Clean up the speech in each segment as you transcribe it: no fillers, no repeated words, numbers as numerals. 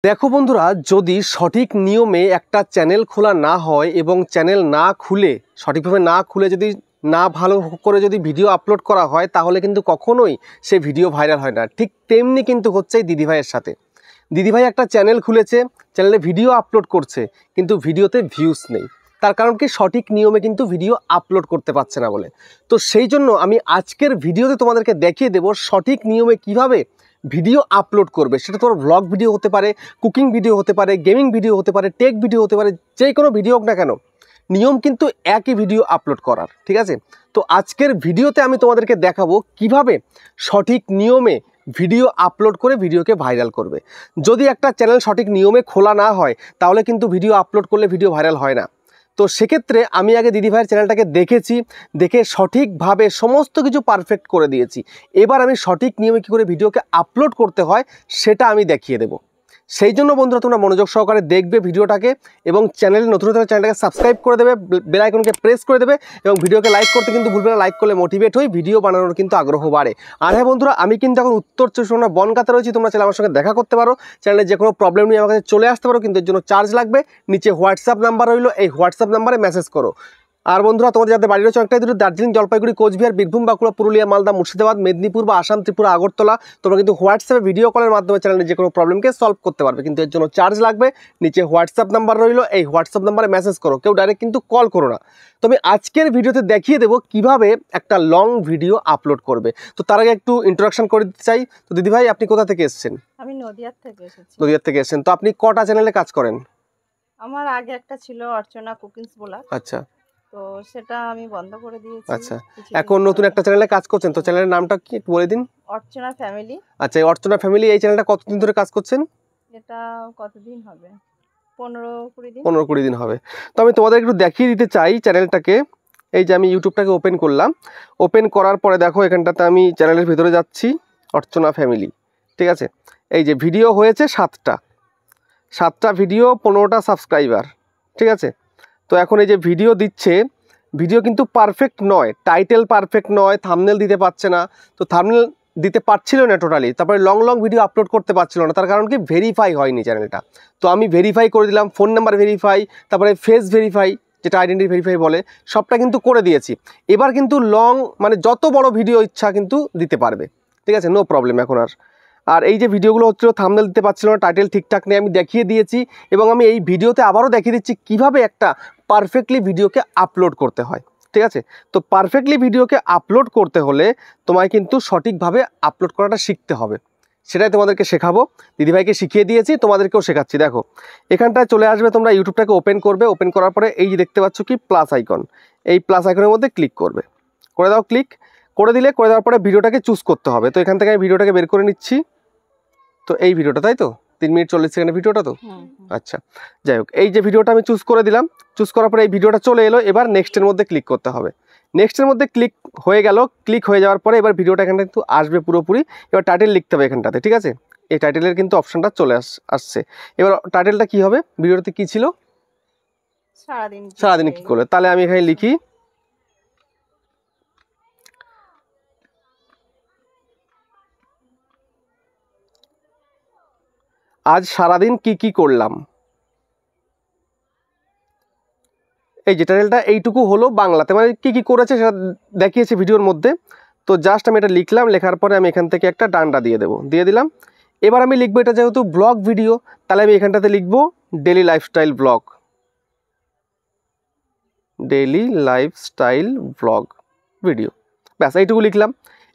দেখো বন্ধুরা, যদি সঠিক নিয়মে একটা চ্যানেল খোলা না হয় এবং চ্যানেল না খুলে সঠিকভাবে না খুলে যদি না ভালো করে যদি ভিডিও আপলোড করা হয়, তাহলে কিন্তু কখনোই সে ভিডিও ভাইরাল হয় না। ঠিক তেমনি কিন্তু হচ্ছে এই দিদিভাইয়ের সাথে। দিদিভাই একটা চ্যানেল খুলেছে, চ্যানেলে ভিডিও আপলোড করছে, কিন্তু ভিডিওতে ভিউজ নেই। তার কারণ কি, সঠিক নিয়মে কিন্তু ভিডিও আপলোড করতে পারছে না বলে। তো সেই জন্য আমি আজকের ভিডিওতে তোমাদেরকে দেখিয়ে দেব সঠিক নিয়মে কিভাবে ভিডিও আপলোড করবে। সেটা তোমার ব্লগ ভিডিও হতে পারে, কুকিং ভিডিও হতে পারে, গেমিং ভিডিও হতে পারে, টেক ভিডিও হতে পারে, যে কোনো ভিডিও হোক না কেন, নিয়ম কিন্তু একই ভিডিও আপলোড করার। ঠিক আছে? তো আজকের ভিডিওতে আমি তোমাদেরকে দেখাবো কিভাবে সঠিক নিয়মে ভিডিও আপলোড করে ভিডিওকে ভাইরাল করবে। যদি একটা চ্যানেল সঠিক নিয়মে খোলা না হয়, তাহলে কিন্তু ভিডিও আপলোড করলে ভিডিও ভাইরাল হয় না। তো সেক্ষেত্রে আমি আগে দিদিভাইয়ের চ্যানেলটাকে দেখেছি, দেখে সঠিকভাবে সমস্ত কিছু পারফেক্ট করে দিয়েছি। এবার আমি সঠিক নিয়মে কী করে ভিডিওকে আপলোড করতে হয় সেটা আমি দেখিয়ে দেবো। সেই জন্য বন্ধুরা, তোমরা মনোযোগ সহকারে দেখবে ভিডিওটাকে এবং চ্যানেলে নতুন হলে চ্যানেলটাকে সাবস্ক্রাইব করে দেবে, বেল আইকনকে প্রেস করে দেবে এবং ভিডিওকে লাইক করতে কিন্তু ভুলবে না। লাইক করলে মোটিভেট হই, ভিডিও বানানোর কিন্তু আগ্রহ বাড়ে। আর হ্যাঁ বন্ধুরা, আমি কিন্তু এখন উত্তর চব্বিশ পরগনা বনগাঁতে রয়েছি। তোমরা চ্যানেল আমার সঙ্গে দেখা করতে পারো, চ্যানেলে যে কোনো প্রবলেম নিয়ে আমার কাছে চলে আসতে পারো, কিন্তু এর জন্য চার্জ লাগবে। নিচে হোয়াটসঅ্যাপ নাম্বার রইলো, এই হোয়াটসঅ্যাপ নাম্বারে মেসেজ করো। আর বন্ধুরা, তোমাদের যাদের বাড়ি রয়েছে অনেকটাই দূরে, দার্জিলিং, জলপাইগুড়ি, কোচবিহার, বীরভূম, বাঁকুড়া, পুরুলিয়া, মালদা, মুর্শিদাবাদ, মেদিনীপুর বা আসাম, ত্রিপুরা, আগরতলা, তোমরা কিন্তু হোয়াটসঅ্যাপে ভিডিও কলের মাধ্যমে চ্যানেলে যে কোনো প্রবলেমকে সলভ করতে পারবে, কিন্তু এর জন্য চার্জ লাগবে। নিচে হোয়াটসঅ্যাপ নাম্বার রইলো, এই হোয়াটসঅ্যাপ নাম্বারে মেসেজ করো, কেউ ডাইরেক্ট কিন্তু কল করো না। তো আমি আজকের ভিডিওতে দেখিয়ে দেবো কিভাবে একটা লং ভিডিও আপলোড করবে। তো তার আগে একটু ইন্ট্রোডাকশন করে দিতে চাই। তো দিদিভাই, আপনি কোথা থেকে এসেছেন? আমি নদিয়া থেকে এসেছি। নদিয়া থেকে এসেছেন। তো আপনি কটা চ্যানেলে কাজ করেন? আমার আগে একটা ছিল অর্চনা কুকিংস ব্লগ। আচ্ছা, তো সেটা আমি বন্ধ করে দিয়েছি। আচ্ছা, এখন নতুন একটা চ্যানেলে কাজ করছেন। তো চ্যানেলের নামটা কি একটু বলে দিন। অর্চনা ফ্যামিলি। আচ্ছা, এই অর্চনা ফ্যামিলি, এই চ্যানেলটা কতদিন ধরে কাজ করছেন? এটা কতদিন হবে? 15-20 দিন। 15-20 দিন হবে। তো আমি তোমাদের একটু দেখিয়ে দিতে চাই চ্যানেলটাকে। এই যে আমি ইউটিউবটাকে ওপেন করলাম, ওপেন করার পরে দেখো এখানটাতে আমি চ্যানেলের ভিতরে যাচ্ছি, অর্চনা ফ্যামিলি। ঠিক আছে? এই যে ভিডিও হয়েছে 7টা ভিডিও, 15টা সাবস্ক্রাইবার। ঠিক আছে? তো এখন এই যে ভিডিও দিচ্ছে, ভিডিও কিন্তু পারফেক্ট নয়, টাইটেল পারফেক্ট নয়, থাম্বনেল দিতে পারছে না। তো থাম্বনেল দিতে পারছিল না টোটালি, তারপরে লং ভিডিও আপলোড করতে পারছিল না। তার কারণ কি, ভেরিফাই হয়নি চ্যানেলটা। তো আমি ভেরিফাই করে দিলাম, ফোন নাম্বার ভেরিফাই, তারপরে ফেস ভেরিফাই, যেটা আইডেন্টি ভেরিফাই বলে, সবটা কিন্তু করে দিয়েছি। এবার কিন্তু মানে যত বড় ভিডিও ইচ্ছা কিন্তু দিতে পারবে। ঠিক আছে? নো প্রবলেম এখন আর এই যে ভিডিওগুলো হচ্ছিল, থাম্বনেল দিতে পারছিল না, টাইটেল ঠিকঠাক নেই, আমি দেখিয়ে দিয়েছি। এবং আমি এই ভিডিওতে আবারও দেখিয়ে দিচ্ছি কিভাবে একটা পারফেক্টলি ভিডিওকে আপলোড করতে হয়। ঠিক আছে? তো পারফেক্টলি ভিডিওকে আপলোড করতে হলে তোমায় কিন্তু সঠিকভাবে আপলোড করাটা শিখতে হবে। সেটাই তোমাদেরকে শেখাবো। দিদিভাইকে শিখিয়ে দিয়েছি, তোমাদেরকেও শেখাচ্ছি। দেখো, এখানটায় চলে আসবে, তোমরা ইউটিউবটাকে ওপেন করবে। ওপেন করার পরে এই যে দেখতে পাচ্ছ কি প্লাস আইকন, এই প্লাস আইকনের মধ্যে ক্লিক করবে। করে দাও, ক্লিক করে দিলে, করে দেওয়ার পরে ভিডিওটাকে চুজ করতে হবে। তো এখান থেকে আমি ভিডিওটাকে বের করে নিচ্ছি। তো এই ভিডিওটা, তাই তো 3 মিনিট 40 সেকেন্ডের ভিডিওটা তো। আচ্ছা, যাই হোক, এই যে ভিডিওটা আমি চুজ করে দিলাম। চুজ করার পরে এই ভিডিওটা চলে এলো। এবার নেক্সটের মধ্যে ক্লিক করতে হবে। নেক্সটের মধ্যে ক্লিক হয়ে গেল। ক্লিক হয়ে যাওয়ার পরে এবার ভিডিওটা এখানটা কিন্তু আসবে পুরোপুরি। এবার টাইটেল লিখতে হবে এখানটাতে। ঠিক আছে? এই টাইটেলের কিন্তু অপশানটা চলে আসছে। এবার টাইটেলটা কি হবে? ভিডিওতে কি ছিল? সারাদিন কি করলে। তাহলে আমি এখানে লিখি আজ সারাদিন কি করলাম। এই যে টাইটেলটা এইটুকু হলো বাংলাতে, মানে কি করেছে সেটা দেখিয়েছে ভিডিওর মধ্যে। তো জাস্ট আমি এটা লিখলাম, লেখার পরে আমি এখান থেকে একটা ডান্ডা দিয়ে দেবো, দিয়ে দিলাম। এবার আমি লিখবো, এটা যেহেতু ব্লগ ভিডিও, তাহলে আমি এখানটাতে লিখবো daily lifestyle blog. Daily lifestyle blog video, ব্যাস এইটুকু লিখলাম।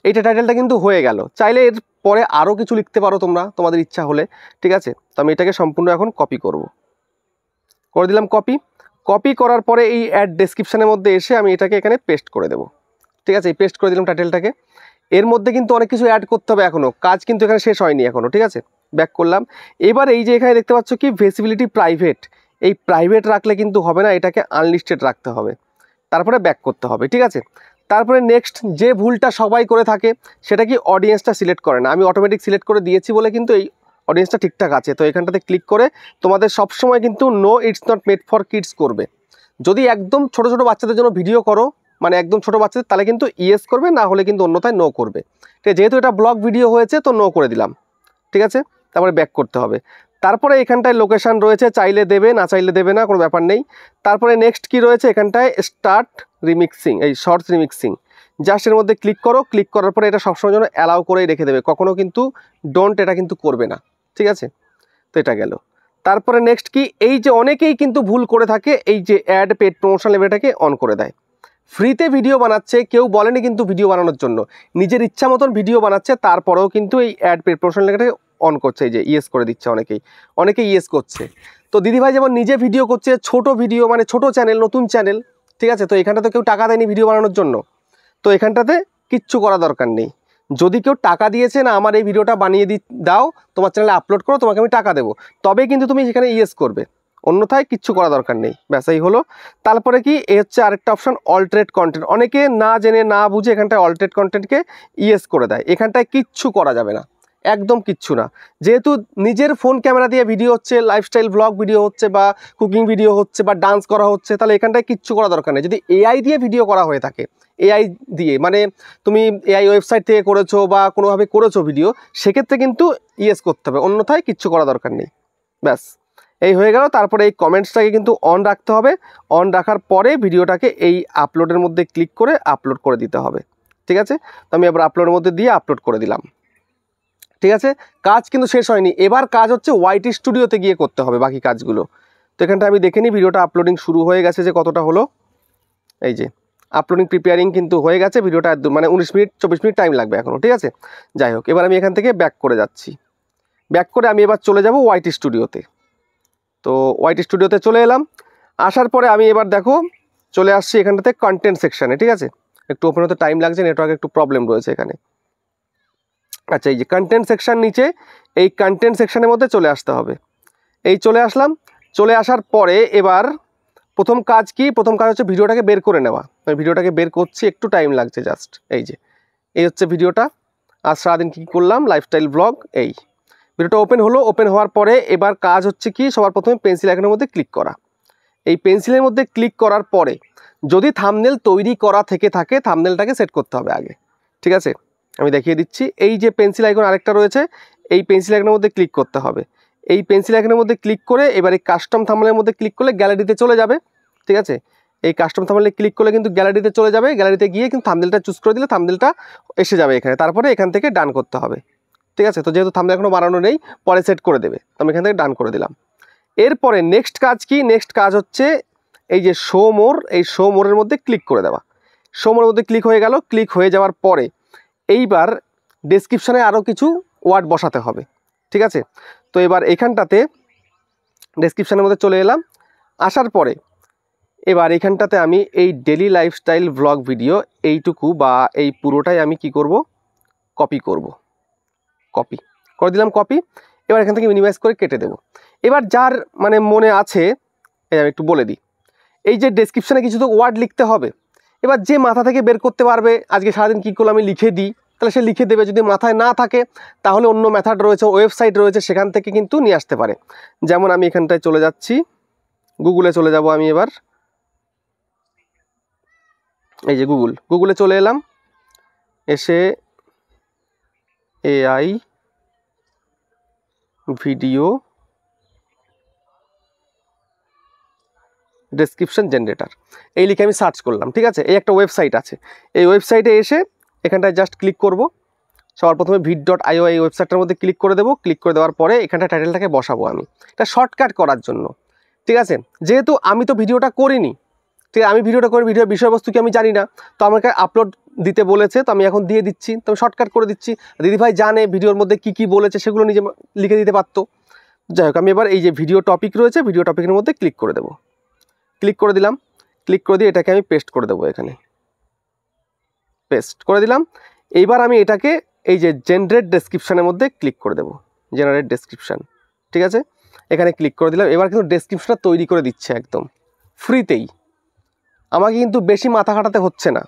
এইটা টাইটেলটা কিন্তু হয়ে গেল। চাইলে এর পরে আরও কিছু লিখতে পারো তোমরা, তোমাদের ইচ্ছা হলে। ঠিক আছে? তো আমি এটাকে সম্পূর্ণ এখন কপি করে দিলাম। কপি করার পরে এই অ্যাড ডেসক্রিপশানের মধ্যে এসে আমি এটাকে এখানে পেস্ট করে দেবো। ঠিক আছে? এই পেস্ট করে দিলাম টাইটেলটাকে। এর মধ্যে কিন্তু অনেক কিছু অ্যাড করতে হবে এখনও, কাজ কিন্তু এখানে শেষ হয়নি এখনও। ঠিক আছে? ব্যাক করলাম। এবার এই যে এখানে দেখতে পাচ্ছ কি ভিজিবিলিটি প্রাইভেট, এই প্রাইভেট রাখলে কিন্তু হবে না, এটাকে আনলিস্টেড রাখতে হবে। তারপরে ব্যাক করতে হবে। ঠিক আছে? তারপরে নেক্সট যে ভুলটা সবাই করে থাকে, সেটা কি অডিয়েন্সটা সিলেক্ট করে না। আমি অটোমেটিক সিলেক্ট করে দিয়েছি বলে কিন্তু এই অডিয়েন্সটা ঠিকঠাক আছে। তো এখানটাতে ক্লিক করে তোমাদের সবসময় কিন্তু no it's not made for kids করবে। যদি একদম ছোট বাচ্চাদের জন্য ভিডিও করো, মানে একদম ছোটো বাচ্চাদের, তাহলে কিন্তু ইয়েস করবে, না হলে কিন্তু অন্যথায় নো করবে। ঠিক আছে? যেহেতু এটা ব্লগ ভিডিও হয়েছে, তো নো করে দিলাম। ঠিক আছে? তারপরে ব্যাক করতে হবে। তারপরে এখানটায় লোকেশান রয়েছে, চাইলে দেবে না চাইলে দেবে না, কোনো ব্যাপার নেই। তারপরে নেক্সট কি রয়েছে এখানটায়, স্টার্ট রিমিক্সিং, এই শর্টস রিমিক্সিং, জাস্ট এর মধ্যে ক্লিক করো। ক্লিক করার পরে এটা সবসময় জন্য অ্যালাউ করেই রেখে দেবে, কখনো কিন্তু ডোন্ট এটা কিন্তু করবে না, ঠিক আছে। তো এটা গেল। তারপরে নেক্সট কি, এই যে অনেকেই কিন্তু ভুল করে থাকে, এই যে অ্যাড পেড প্রমোশন লেভেলটাকে অন করে দেয়। ফ্রিতে ভিডিও বানাচ্ছে, কেউ বলেনি কিন্তু ভিডিও বানানোর জন্য, নিজের ইচ্ছা মতন ভিডিও বানাচ্ছে, তারপরেও কিন্তু এই অ্যাড পেড প্রমোশন লেভেলটাকে অন করছে, এই যে ইয়েস করে দিচ্ছে অনেকেই ইয়েস করছে। তো দিদিভাই যেমন নিজে ভিডিও করছে, ছোট ভিডিও মানে ছোট চ্যানেল, নতুন চ্যানেল, ঠিক আছে, তো এখানটা তো কেউ টাকা দেয়নি ভিডিও বানানোর জন্য, তো এখানটাতে কিচ্ছু করা দরকার নেই। যদি কেউ টাকা দিয়েছে না, আমার এই ভিডিওটা বানিয়ে দাও, তোমার চ্যানেলে আপলোড করো, তোমাকে আমি টাকা দেবো, তবে কিন্তু তুমি সেখানে ইয়েস করবে, অন্যথায় কিচ্ছু করা দরকার নেই। ব্যাস এই হলো। তারপরে কি, এ হচ্ছে আরেকটা অপশন, অল্টারেট কন্টেন্ট। অনেকে না জেনে না বুঝে এখানটায় অল্টারেট কন্টেন্টকে ইয়েস করে দেয়, এখানটায় কিচ্ছু করা যাবে না, একদম কিচ্ছু না। যেহেতু নিজের ফোন ক্যামেরা দিয়ে ভিডিও হচ্ছে, লাইফস্টাইল ব্লগ ভিডিও হচ্ছে, বা কুকিং ভিডিও হচ্ছে, বা ডান্স করা হচ্ছে, তাহলে এখানটায় কিচ্ছু করা দরকার নেই। যদি এআই দিয়ে ভিডিও করা হয়ে থাকে, এআই দিয়ে মানে তুমি এআই ওয়েবসাইট থেকে করেছো বা কোনোভাবে করেছো ভিডিও, সেক্ষেত্রে কিন্তু ইয়েস করতে হবে, অন্যথায় কিচ্ছু করা দরকার নেই। ব্যাস এই হয়ে গেল। তারপরে এই কমেন্টসটাকে কিন্তু অন রাখতে হবে, অন রাখার পরে ভিডিওটাকে এই আপলোডের মধ্যে ক্লিক করে আপলোড করে দিতে হবে, ঠিক আছে। তো আমি এবার আপলোডের মধ্যে দিয়ে আপলোড করে দিলাম, ঠিক আছে। কাজ কিন্তু শেষ হয়নি, এবার কাজ হচ্ছে ওয়াইটি স্টুডিওতে গিয়ে করতে হবে বাকি কাজগুলো। তো এখানটা আমি দেখে নিই ভিডিওটা আপলোডিং শুরু হয়ে গেছে যে কতটা হলো। এই যে আপলোডিং প্রিপেয়ারিং কিন্তু হয়ে গেছে, ভিডিওটা মানে 19 মিনিট 24 মিনিট টাইম লাগবে এখনও, ঠিক আছে। যাই হোক, এবার আমি এখান থেকে ব্যাক করে যাচ্ছি, ব্যাক করে আমি এবার চলে যাব ওয়াইটি স্টুডিওতে। তো ওয়াইটি স্টুডিওতে চলে এলাম, আসার পরে আমি এবার দেখো চলে আসছি এখানটাতে কন্টেন্ট সেকশানে, ঠিক আছে। একটু ওপেন হতে টাইম লাগছে, নেটওয়ার্কে একটু প্রবলেম রয়েছে এখানে। আচ্ছা, এই যে কন্টেন্ট সেকশান নিচে, এই কন্টেন্ট সেকশানের মধ্যে চলে আসতে হবে। এই চলে আসলাম, চলে আসার পরে এবার প্রথম কাজ কি, প্রথম কাজ হচ্ছে ভিডিওটাকে বের করে নেওয়া। আমি ভিডিওটাকে বের করছি, একটু টাইম লাগছে জাস্ট। এই হচ্ছে ভিডিওটা, আজ সারাদিন কী করলাম, লাইফস্টাইল ব্লগ। এই ভিডিওটা ওপেন হলো, ওপেন হওয়ার পরে এবার কাজ হচ্ছে কি, সবার প্রথমে পেন্সিল আইকনের মধ্যে ক্লিক করা। এই পেন্সিলের মধ্যে ক্লিক করার পরে যদি থাম্বনেল তৈরি করা থেকে থাকে, থাম্বনেলটাকে সেট করতে হবে আগে, ঠিক আছে। আমি দেখিয়ে দিচ্ছি, এই যে পেন্সিল আইকন আরেকটা রয়েছে, এই পেন্সিল আইকনের মধ্যে ক্লিক করতে হবে। এই পেন্সিল আইকনের মধ্যে ক্লিক করে এবার এই কাস্টম থাম্বনেলের মধ্যে ক্লিক করলে গ্যালারিতে চলে যাবে, ঠিক আছে। এই কাস্টম থাম্বনেলে ক্লিক করলে কিন্তু গ্যালারিতে চলে যাবে, গ্যালারিতে গিয়ে কিন্তু থাম্বনেলটা চুজ করে দিলে থাম্বনেলটা এসে যাবে এখানে, তারপরে এখান থেকে ডান করতে হবে, ঠিক আছে। তো যেহেতু থাম্বনেল এখনও বানানো নেই, পরে সেট করে দেবে, তো আমি এখান থেকে ডান করে দিলাম। এরপরে নেক্সট কাজ কি, নেক্সট কাজ হচ্ছে এই যে শো মোর, এই শো মোরের মধ্যে ক্লিক করে দেওয়া। শো মোরের মধ্যে ক্লিক হয়ে গেল, ক্লিক হয়ে যাওয়ার পরে এইবার ডেসক্রিপশানে আরও কিছু ওয়ার্ড বসাতে হবে, ঠিক আছে। তো এবার এখানটাতে ডেসক্রিপশানের মধ্যে চলে এলাম, আসার পরে এবার এখানটাতে আমি এই ডেলি লাইফস্টাইল ব্লগ ভিডিও এইটুকু বা এই পুরোটাই আমি কি করব, কপি করব, কপি করে দিলাম, কপি। এবার এখান থেকে মিনিমাইজ করে কেটে দেব। এবার যার মানে মনে আছে, আমি একটু বলে দিই, এই যে ডেসক্রিপশানে কিছু তো ওয়ার্ড লিখতে হবে, এবার যে মাথা থেকে বের করতে পারবে, আজকে সারাদিন কী করলো আমি লিখে দিই, তাহলে সে লিখে দেবে। যদি মাথায় না থাকে তাহলে অন্য মেথড রয়েছে, ওয়েবসাইট রয়েছে, সেখান থেকে কিন্তু নিয়ে আসতে পারে। যেমন আমি এখানটায় চলে যাচ্ছি, গুগলে চলে যাব আমি এবার। এই যে গুগলে চলে এলাম, এসে এআই ভিডিও ডেসক্রিপশন জেনারেটর এই লিখে আমি সার্চ করলাম, ঠিক আছে। এই একটা ওয়েবসাইট আছে, এই ওয়েবসাইটে এসে এখানটায় জাস্ট ক্লিক করব। সবার প্রথমে vid.io এই ওয়েবসাইটটার মধ্যে ক্লিক করে দেবো। ক্লিক করে দেওয়ার পরে এখানটা টাইটেলটাকে বসাবো আমি, এটা শর্টকাট করার জন্য, ঠিক আছে। যেহেতু আমি তো ভিডিওটা করিনি, ঠিক আছে, আমি ভিডিওটা করে ভিডিওর বিষয়বস্তু কি আমি জানি না, তো আমাকে আপলোড দিতে বলেছে, তো আমি এখন দিয়ে দিচ্ছি, তো আমি শর্টকাট করে দিচ্ছি। দিদিভাই জানে ভিডিওর মধ্যে কি কি বলেছে, সেগুলো নিজে লিখে দিতে পারতো। যাই হোক, আমি এবার এই যে ভিডিও টপিক রয়েছে, ভিডিও টপিকের মধ্যে ক্লিক করে দেবো। ক্লিক করে দিলাম, ক্লিক করে দিয়ে এটাকে আমি পেস্ট করে দেবো, এখানে পেস্ট করে দিলাম। এইবার আমি এটাকে এই যে জেনারেট ডেসক্রিপশানের মধ্যে ক্লিক করে দেবো, জেনারেট ডেসক্রিপশান, ঠিক আছে। এখানে ক্লিক করে দিলাম। এবার কিন্তু ডেসক্রিপশনটা তৈরি করে দিচ্ছে একদম ফ্রিতেই, আমাকে কিন্তু বেশি মাথা খাটাতে হচ্ছে না।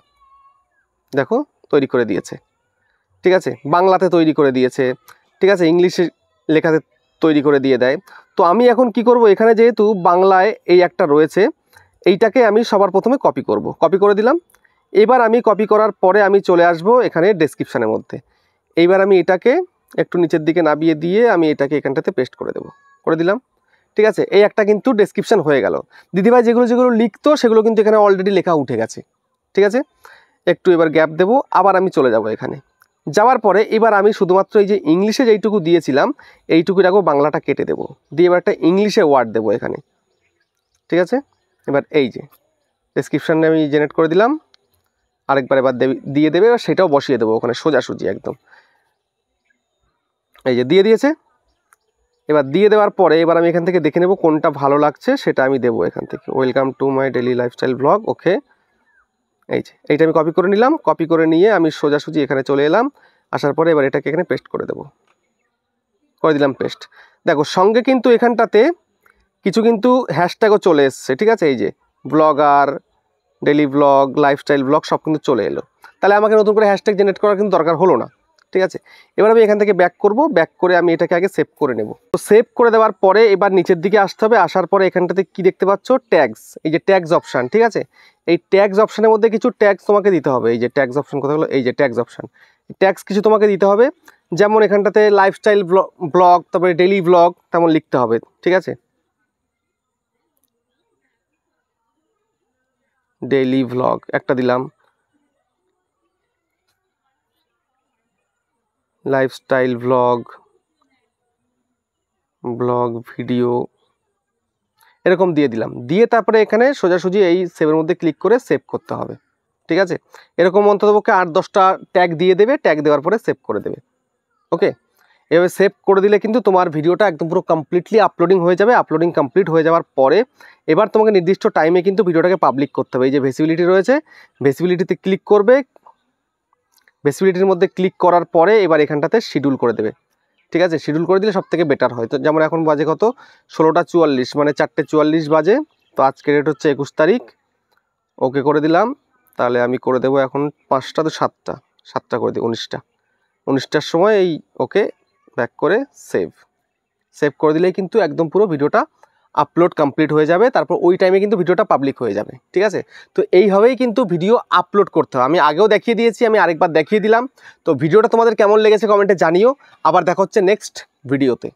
দেখো তৈরি করে দিয়েছে, ঠিক আছে, বাংলাতে তৈরি করে দিয়েছে, ঠিক আছে, ইংলিশে লেখাতে তৈরি করে দিয়ে দেয়। তো আমি এখন কি করব, এখানে যেহেতু বাংলায় এই একটা রয়েছে, এইটাকে আমি সবার প্রথমে কপি করব, কপি করে দিলাম। এবার আমি কপি করার পরে আমি চলে আসব এখানে ডেসক্রিপশানের মধ্যে। এইবার আমি এটাকে একটু নিচের দিকে নামিয়ে দিয়ে আমি এটাকে এখানটাতে পেস্ট করে দেব, করে দিলাম। ঠিক আছে, এই একটা কিন্তু ডেসক্রিপশন হয়ে গেল। দিদিভাই যেগুলো যেগুলো লিখতো সেগুলো কিন্তু এখানে অলরেডি লেখা উঠে গেছে। ঠিক আছে, একটু এবার গ্যাপ দেবো, আবার আমি চলে যাব এখানে। যাওয়ার পরে এবার আমি শুধুমাত্র এই যে ইংলিশে যেইটুকু দিয়েছিলাম এইটুকু রাখবো, বাংলাটা কেটে দেবো, দিয়ে এবার একটা ইংলিশে ওয়ার্ড দেবো এখানে। ঠিক আছে, এবার এই যে ডেসক্রিপশানে আমি জেনারেট করে দিলাম, আরেকবার এবার দিয়ে দেবে, এবার সেটাও বসিয়ে দেবো ওখানে সোজাসুজি একদম। এই যে দিয়ে দিয়েছে। এবার দিয়ে দেওয়ার পরে এবার আমি এখান থেকে দেখে নেব কোনটা ভালো লাগছে, সেটা আমি দেবো এখান থেকে। Welcome to my daily lifestyle blog, okay. এই যে এইটা আমি কপি করে নিলাম, কপি করে নিয়ে আমি সোজাসুজি এখানে চলে এলাম। আসার পরে এবার এটাকে এখানে পেস্ট করে দেবো, করে দিলাম পেস্ট। দেখো সঙ্গে কিন্তু এখানটাতে কিছু কিন্তু হ্যাশট্যাগও চলে এসছে। ঠিক আছে, এই যে blogger, daily blog, lifestyle blog সব কিন্তু চলে এলো। তাহলে আমাকে নতুন করে হ্যাশট্যাগ জেনারেট করার কিন্তু দরকার হলো না। ঠিক আছে, এবার আমি এখান থেকে ব্যাক করব, ব্যাক করে আমি এটাকে আগে সেভ করে নেব। তো সেভ করে দেওয়ার পরে এবার নিচের দিকে আসতে হবে। আসার পরে এখানটাতে কি দেখতে পাচ্ছ, ট্যাগস, এই যে ট্যাগস অপশান। ঠিক আছে, এই ট্যাগস অপশানের মধ্যে কিছু ট্যাগস তোমাকে দিতে হবে। এই যে ট্যাগস অপশান কোথায় হলো, এই যে ট্যাগস অপশান, ট্যাগস কিছু তোমাকে দিতে হবে। যেমন এখানটাতে লাইফস্টাইল ব্লগ, তারপরে ডেইলি ব্লগ তেমন লিখতে হবে। ঠিক আছে, ডেইলি ব্লগ একটা দিলাম, লাইফস্টাইল ব্লগ, ব্লগ ভিডিও এরকম দিয়ে দিলাম। দিয়ে তারপরে এখানে সোজাসুজি এই সেভের মধ্যে ক্লিক করে সেভ করতে হবে। ঠিক আছে, এরকম অন্ততপক্ষে 8-10টা ট্যাগ দিয়ে দেবে, ট্যাগ দেওয়ার পরে সেভ করে দেবে। ওকে, এভাবে সেভ করে দিলে কিন্তু তোমার ভিডিওটা একদম পুরো কমপ্লিটলি আপলোডিং হয়ে যাবে। আপলোডিং কমপ্লিট হয়ে যাওয়ার পরে এবার তোমাকে নির্দিষ্ট টাইমে কিন্তু ভিডিওটাকে পাবলিক করতে হবে। এই যে ভিজিবিলিটি রয়েছে, ভিজিবিলিটিতে ক্লিক করবে, ভিজিবিলিটির মধ্যে ক্লিক করার পরে এবার এখানটাতে শিডিউল করে দেবে। ঠিক আছে, শিডিউল করে দিলে সব থেকে বেটার হয়। তো যেমন এখন বাজে কত, 16টা 44, মানে 4টে 44 বাজে। তো আজকে ডেট হচ্ছে 21 তারিখ। ওকে করে দিলাম। তাহলে আমি করে দেবো এখন 5টা তো 7টা করে দিই, 19টার সময় এই ওকে ব্যাক করে সেভ করে দিলেই কিন্তু একদম পুরো ভিডিওটা আপলোড কমপ্লিট হয়ে যাবে। তারপর ওই টাইমে কিন্তু ভিডিওটা পাবলিক হয়ে যাবে। ঠিক আছে, তো এইভাবেই কিন্তু ভিডিও আপলোড করতে হবে। আমি আগেও দেখিয়ে দিয়েছি, আমি আরেকবার দেখিয়ে দিলাম। তো ভিডিওটা তোমাদের কেমন লেগেছে কমেন্টে জানিও। আবার দেখা হচ্ছে নেক্সট ভিডিওতে।